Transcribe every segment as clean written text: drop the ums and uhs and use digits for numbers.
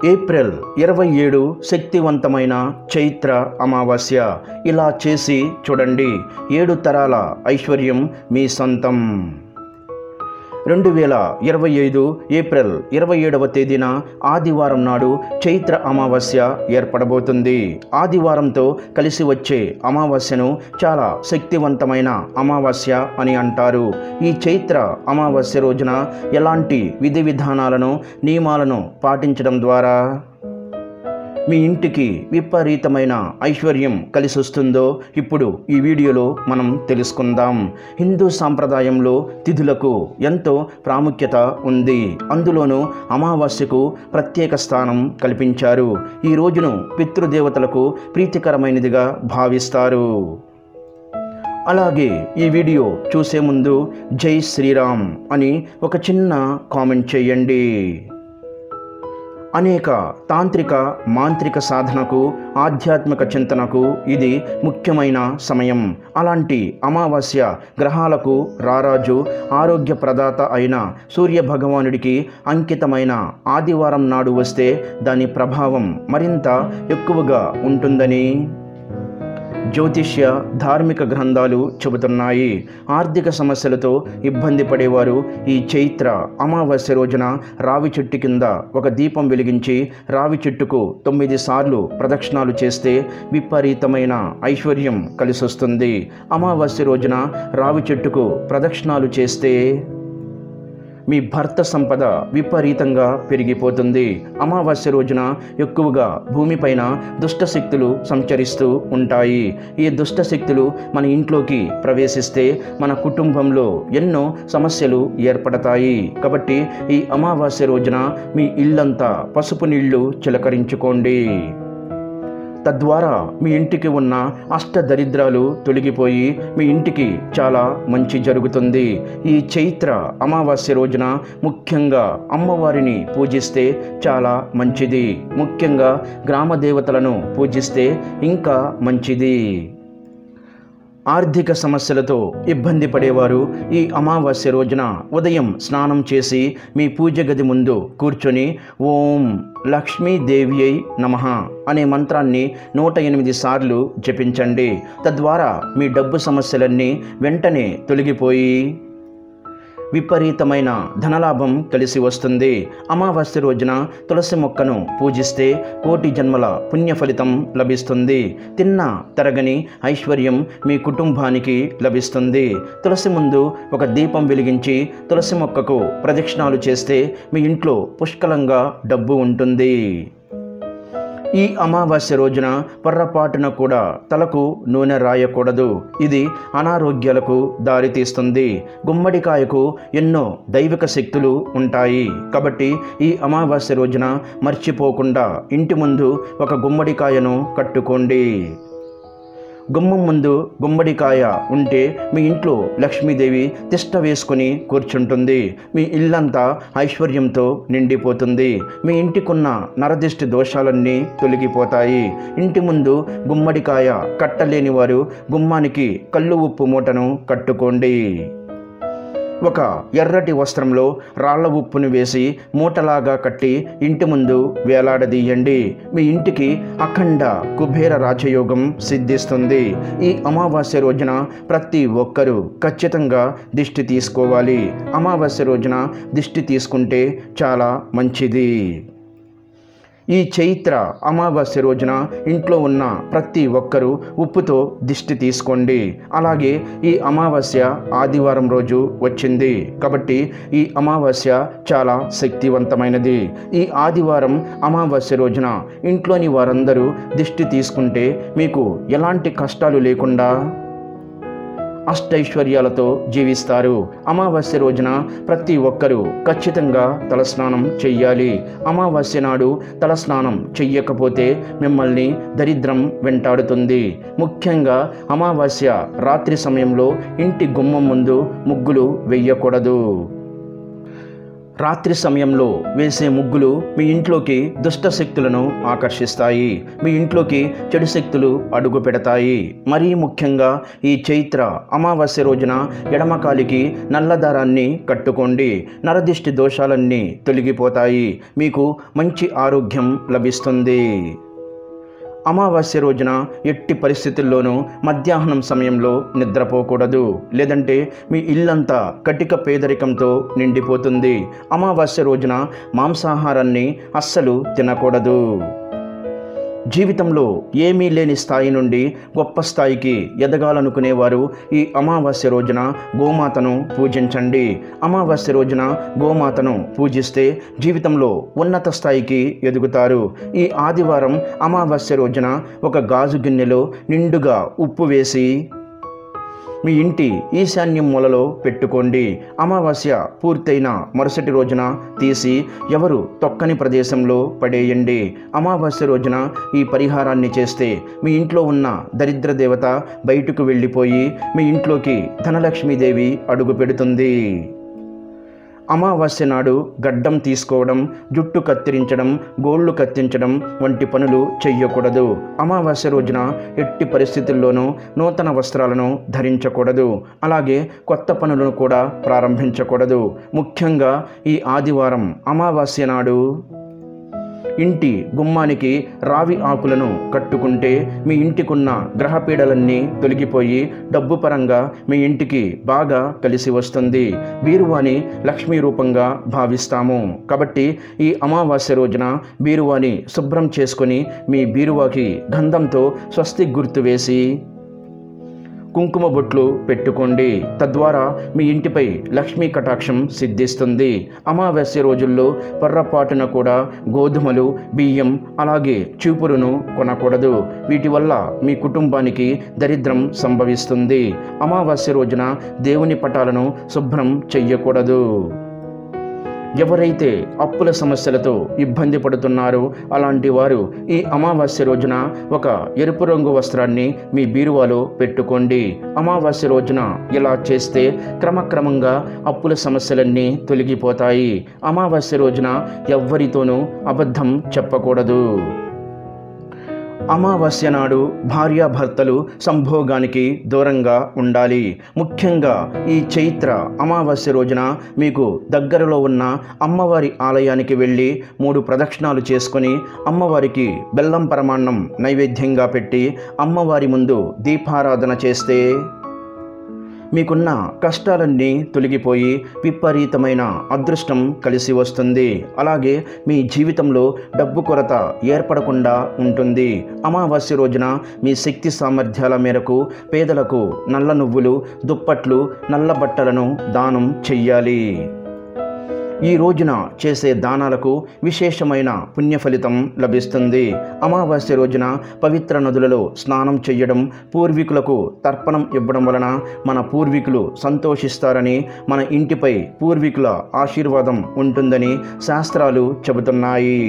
April 27 శక్తివంతమైన చైత్ర అమావాస్య. ఇలా చేసి చూడండి, 7 తరాల ఐశ్వర్యం మీ సొంతం. 2025 ఏప్రిల్ 27వ తేదీన ఆదివారం నాడు చైత్ర అమావాస్య ఏర్పడబోతుంది. ఆదివారంతో కలిసి వచ్చే అమావాస్యను చాలా శక్తివంతమైన అమావాస్య అని అంటారు. ఈ చైత్ర అమావాస్య రోజున ఎలాంటి విధి విధానాలను, నియమాలను పాటించడం ద్వారా మీ ఇంటికి విపరీతమైన ఐశ్వర్యం కలిసి వస్తుందో ఇప్పుడు ఈ వీడియోలో మనం తెలుసుకుందాం. హిందూ సాంప్రదాయంలో తిథులకు ఎంతో ప్రాముఖ్యత ఉంది. అందులోనూ అమావాస్యకు ప్రత్యేక స్థానం కల్పించారు. ఈ రోజును పితృదేవతలకు ప్రీతికరమైనదిగా భావిస్తారు. అలాగే ఈ వీడియో చూసే ముందు జై శ్రీరామ్ అని ఒక చిన్న కామెంట్ చేయండి. అనేక తాంత్రిక, మాంత్రిక సాధనకు, ఆధ్యాత్మిక చింతనకు ఇది ముఖ్యమైన సమయం. అలాంటి అమావాస్య గ్రహాలకు రారాజు, ఆరోగ్య ప్రదాత అయిన సూర్య భగవానుడికి అంకితమైన ఆదివారం నాడు వస్తే దాని ప్రభావం మరింత ఎక్కువగా ఉంటుందని జ్యోతిష్య, ధార్మిక గ్రంథాలు చెబుతున్నాయి. ఆర్థిక సమస్యలతో ఇబ్బంది పడేవారు ఈ చైత్ర అమావాస్య రోజున రావి చెట్టు కింద ఒక దీపం వెలిగించి రావి చెట్టుకు 9 సార్లు ప్రదక్షిణాలు చేస్తే విపరీతమైన ఐశ్వర్యం కలిసొస్తుంది. అమావాస్య రోజున రావి చెట్టుకు ప్రదక్షిణాలు చేస్తే మీ భర్త సంపద విపరీతంగా పెరిగిపోతుంది. అమావాస్య రోజున ఎక్కువగా భూమిపైన దుష్టశక్తులు సంచరిస్తూ ఉంటాయి. ఈ దుష్టశక్తులు మన ఇంట్లోకి ప్రవేశిస్తే మన కుటుంబంలో ఎన్నో సమస్యలు ఏర్పడతాయి. కాబట్టి ఈ అమావాస్య రోజున మీ ఇల్లంతా పసుపు నీళ్లు చిలకరించుకోండి. తద్వారా మీ ఇంటికి ఉన్న అష్టదరిద్రాలు తొలగిపోయి మీ ఇంటికి చాలా మంచి జరుగుతుంది. ఈ చైత్ర అమావాస్య రోజున ముఖ్యంగా అమ్మవారిని పూజిస్తే చాలా మంచిది. ముఖ్యంగా గ్రామ దేవతలను పూజిస్తే ఇంకా మంచిది. ఆర్థిక సమస్యలతో ఇబ్బంది పడేవారు ఈ అమావాస్య రోజున ఉదయం స్నానం చేసి మీ పూజ గది ముందు కూర్చొని ఓం లక్ష్మీదేవ్యై నమః అనే మంత్రాన్ని 108 సార్లు జపించండి. తద్వారా మీ డబ్బు సమస్యలన్నీ వెంటనే తొలగిపోయి విపరీతమైన ధనలాభం కలిసి వస్తుంది. అమావాస్య రోజున తులసి మొక్కను పూజిస్తే కోటి జన్మల పుణ్య ఫలితం లభిస్తుంది. తిన్న తరగని ఐశ్వర్యం మీ కుటుంబానికి లభిస్తుంది. తులసి ముందు ఒక దీపం వెలిగించి తులసి మొక్కకు ప్రదక్షిణాలు చేస్తే మీ ఇంట్లో పుష్కలంగా డబ్బు ఉంటుంది. ఈ అమావాస్య రోజున పొర్రపాటున కూడా తలకు నూనె రాయకూడదు. ఇది అనారోగ్యాలకు దారితీస్తుంది. గుమ్మడికాయకు ఎన్నో దైవిక శక్తులు ఉంటాయి. కాబట్టి ఈ అమావాస్య రోజున మర్చిపోకుండా ఇంటి ముందు ఒక గుమ్మడికాయను కట్టుకోండి. గుమ్మం ముందు గుమ్మడికాయ ఉంటే మీ ఇంట్లో లక్ష్మీదేవి తిష్ట వేసుకుని కూర్చుంటుంది. మీ ఇల్లంతా ఐశ్వర్యంతో నిండిపోతుంది. మీ ఇంటికున్న నరదిష్టి దోషాలన్నీ తొలగిపోతాయి. ఇంటి ముందు గుమ్మడికాయ కట్టలేని వారు గుమ్మానికి కల్లు ఉప్పు మూటను కట్టుకోండి. ఒక ఎర్రటి వస్త్రంలో రాళ్ల ఉప్పును వేసి మూటలాగా కట్టి ఇంటి ముందు వేలాడదీయండి. మీ ఇంటికి అఖండ కుబేర రాజయోగం సిద్ధిస్తుంది. ఈ అమావాస్య రోజున ప్రతి ఒక్కరూ ఖచ్చితంగా దిష్టి తీసుకోవాలి. అమావాస్య రోజున దిష్టి తీసుకుంటే చాలా మంచిది. ఈ చైత్ర అమావాస్య రోజున ఇంట్లో ఉన్న ప్రతి ఒక్కరూ ఉప్పుతో దిష్టి తీసుకోండి. అలాగే ఈ అమావాస్య ఆదివారం రోజు వచ్చింది కాబట్టి ఈ అమావాస్య చాలా శక్తివంతమైనది. ఈ ఆదివారం అమావాస్య రోజున ఇంట్లోని వారందరూ దిష్టి తీసుకుంటే మీకు ఎలాంటి కష్టాలు లేకుండా అష్టైశ్వర్యాలతో జీవిస్తారు. అమావాస్య రోజున ప్రతి ఒక్కరూ ఖచ్చితంగా తలస్నానం చెయ్యాలి. అమావాస్య నాడు తలస్నానం చెయ్యకపోతే మిమ్మల్ని దరిద్రం వెంటాడుతుంది. ముఖ్యంగా అమావాస్య రాత్రి సమయంలో ఇంటి గుమ్మం ముందు ముగ్గులు వెయ్యకూడదు. రాత్రి సమయంలో వేసే ముగ్గులు మీ ఇంట్లోకి దుష్ట శక్తులను ఆకర్షిస్తాయి. మీ ఇంట్లోకి చెడు శక్తులు అడుగు పెడతాయి. మరీ ముఖ్యంగా ఈ చైత్ర అమావాస్య రోజున ఎడమకాలికి నల్లదారాన్ని కట్టుకోండి. నరదిష్టి దోషాలన్నీ తొలగిపోతాయి. మీకు మంచి ఆరోగ్యం లభిస్తుంది. అమావాస్య రోజున ఎట్టి పరిస్థితుల్లోనూ మధ్యాహ్నం సమయంలో నిద్రపోకూడదు. లేదంటే మీ ఇల్లంతా కటిక పేదరికంతో నిండిపోతుంది. అమావాస్య రోజున మాంసాహారాన్ని అస్సలు తినకూడదు. జీవితంలో ఏమీ లేని స్థాయి నుండి గొప్ప స్థాయికి ఎదగాలనుకునేవారు ఈ అమావాస్య రోజున గోమాతను పూజించండి. అమావాస్య రోజున గోమాతను పూజిస్తే జీవితంలో ఉన్నత స్థాయికి ఎదుగుతారు. ఈ ఆదివారం అమావాస్య రోజున ఒక గాజు గిన్నెలో నిండుగా ఉప్పు వేసి మీ ఇంటి ఈశాన్యం మూలలో పెట్టుకోండి. అమావాస్య పూర్తయిన మరుసటి రోజున తీసి ఎవరు తొక్కని ప్రదేశంలో పడేయండి. అమావాస్య రోజున ఈ పరిహారాన్ని చేస్తే మీ ఇంట్లో ఉన్న దరిద్ర దేవత బయటకు వెళ్ళిపోయి మీ ఇంట్లోకి ధనలక్ష్మీదేవి అడుగు పెడుతుంది. అమావాస్య నాడు గడ్డం తీసుకోవడం, జుట్టు కత్తిరించడం, గోళ్ళు కత్తించడం వంటి పనులు చెయ్యకూడదు. అమావాస్య రోజున ఎట్టి పరిస్థితుల్లోనూ నూతన వస్త్రాలను ధరించకూడదు. అలాగే కొత్త పనులను కూడా ప్రారంభించకూడదు. ముఖ్యంగా ఈ ఆదివారం అమావాస్య నాడు ఇంటి గుమ్మానికి రావి ఆకులను కట్టుకుంటే మీ ఇంటికున్న గ్రహపీడలన్నీ తొలగిపోయి డబ్బు పరంగా మీ ఇంటికి బాగా కలిసి వస్తుంది. బీరువాని లక్ష్మీ రూపంగా భావిస్తాము. కాబట్టి ఈ అమావాస్య రోజున బీరువాని శుభ్రం చేసుకొని మీ బీరువాకి గంధంతో స్వస్తి గుర్తు వేసి కుంకుమ బొట్లు పెట్టుకోండి. తద్వారా మీ ఇంటిపై లక్ష్మీ కటాక్షం సిద్ధిస్తుంది. అమావాస్య రోజుల్లో పొర్రపాటున కూడా గోధుమలు, బియ్యం అలాగే చూపురును కొనకూడదు. వీటి వల్ల మీ కుటుంబానికి దరిద్రం సంభవిస్తుంది. అమావాస్య రోజున దేవుని పటాలను శుభ్రం చెయ్యకూడదు. ఎవరైతే అప్పుల సమస్యలతో ఇబ్బంది పడుతున్నారో అలాంటి వారు ఈ అమావాస్య రోజున ఒక ఎరుపు రంగు వస్త్రాన్ని మీ బీరువాలో పెట్టుకోండి. అమావాస్య రోజున ఇలా చేస్తే క్రమక్రమంగా అప్పుల సమస్యలన్నీ తొలగిపోతాయి. అమావాస్య రోజున ఎవ్వరితోనూ అబద్ధం చెప్పకూడదు. అమావాస్య నాడు భార్యాభర్తలు సంభోగానికి దూరంగా ఉండాలి. ముఖ్యంగా ఈ చైత్ర అమావాస్య రోజున మీకు దగ్గరలో ఉన్న అమ్మవారి ఆలయానికి వెళ్ళి 3 ప్రదక్షిణాలు చేసుకొని అమ్మవారికి బెల్లం పరమాన్నం నైవేద్యంగా పెట్టి అమ్మవారి ముందు దీపారాధన చేస్తే మీకున్న కష్టాలన్నీ తొలగిపోయి విపరీతమైన అదృష్టం కలిసి వస్తుంది. అలాగే మీ జీవితంలో డబ్బు కొరత ఏర్పడకుండా ఉంటుంది. అమావాస్య రోజున మీ శక్తి సామర్థ్యాల మేరకు పేదలకు నల్ల నువ్వులు, దుప్పట్లు, నల్ల బట్టలను దానం చెయ్యాలి. ఈ రోజున చేసే దానాలకు విశేషమైన పుణ్య ఫలితం లభిస్తుంది. అమావాస్య రోజున పవిత్ర నదులలో స్నానం చెయ్యడం, పూర్వీకులకు తర్పణం ఇవ్వడం వలన మన పూర్వీకులు సంతోషిస్తారని, మన ఇంటిపై పూర్వీకుల ఆశీర్వాదం ఉంటుందని శాస్త్రాలు చెబుతున్నాయి.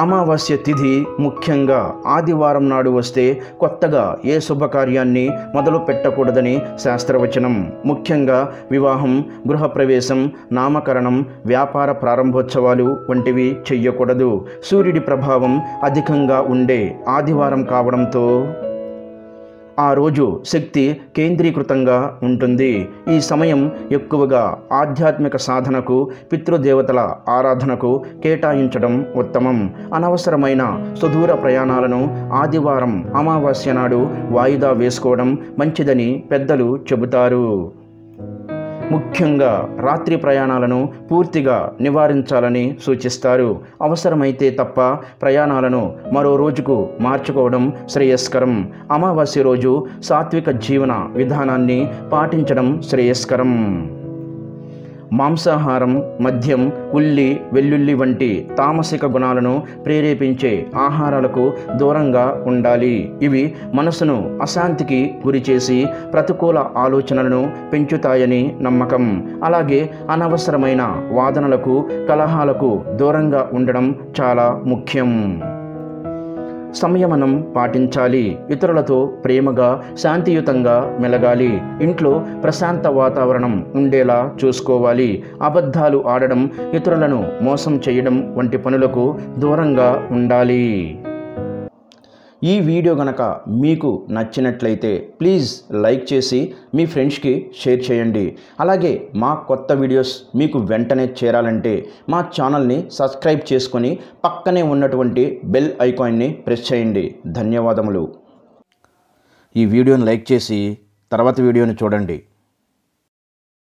అమావాస్య తిథి ముఖ్యంగా ఆదివారం నాడు వస్తే కొత్తగా ఏ శుభకార్యాన్ని మొదలు పెట్టకూడదని శాస్త్రవచనం. ముఖ్యంగా వివాహం, గృహప్రవేశం, నామకరణం, వ్యాపార ప్రారంభోత్సవాలు వంటివి చెయ్యకూడదు. సూర్యుడి ప్రభావం అధికంగా ఉండే ఆదివారం కావడంతో ఆ రోజు శక్తి కేంద్రీకృతంగా ఉంటుంది. ఈ సమయం ఎక్కువగా ఆధ్యాత్మిక సాధనకు, పితృదేవతల ఆరాధనకు కేటాయించడం ఉత్తమం. అనవసరమైన సుదూర ప్రయాణాలను ఆదివారం అమావాస్య నాడు వాయిదా వేసుకోవడం మంచిదని పెద్దలు చెబుతారు. ముఖ్యంగా రాత్రి ప్రయాణాలను పూర్తిగా నివారించాలని సూచిస్తారు. అవసరమైతే తప్ప ప్రయాణాలను మరో రోజుకు మార్చుకోవడం శ్రేయస్కరం. అమావాస్య రోజు సాత్విక జీవన విధానాన్ని పాటించడం శ్రేయస్కరం. మాంసాహారం, మద్యం, ఉల్లి, వెల్లుల్లి వంటి తామసిక గుణాలను ప్రేరేపించే ఆహారాలకు దూరంగా ఉండాలి. ఇవి మనసును అశాంతికి గురిచేసి ప్రతికూల ఆలోచనలను పెంచుతాయని నమ్మకం. అలాగే అనవసరమైన వాదనలకు, కలహాలకు దూరంగా ఉండడం చాలా ముఖ్యం. సంయమనం పాటించాలి. ఇతరులతో ప్రేమగా శాంతియుతంగా మెలగాలి. ఇంట్లో ప్రశాంత వాతావరణం ఉండేలా చూసుకోవాలి. అబద్ధాలు ఆడడం, ఇతరులను మోసం చేయడం వంటి పనులకు దూరంగా ఉండాలి. ఈ వీడియో గనక మీకు నచ్చినట్లయితే ప్లీజ్ లైక్ చేసి మీ ఫ్రెండ్స్కి షేర్ చేయండి. అలాగే మా కొత్త వీడియోస్ మీకు వెంటనే చేరాలంటే మా ఛానల్ని సబ్స్క్రైబ్ చేసుకొని పక్కనే ఉన్నటువంటి బెల్ ఐకాన్ని ప్రెస్ చేయండి. ధన్యవాదములు. ఈ వీడియోని లైక్ చేసి తర్వాత వీడియోని చూడండి.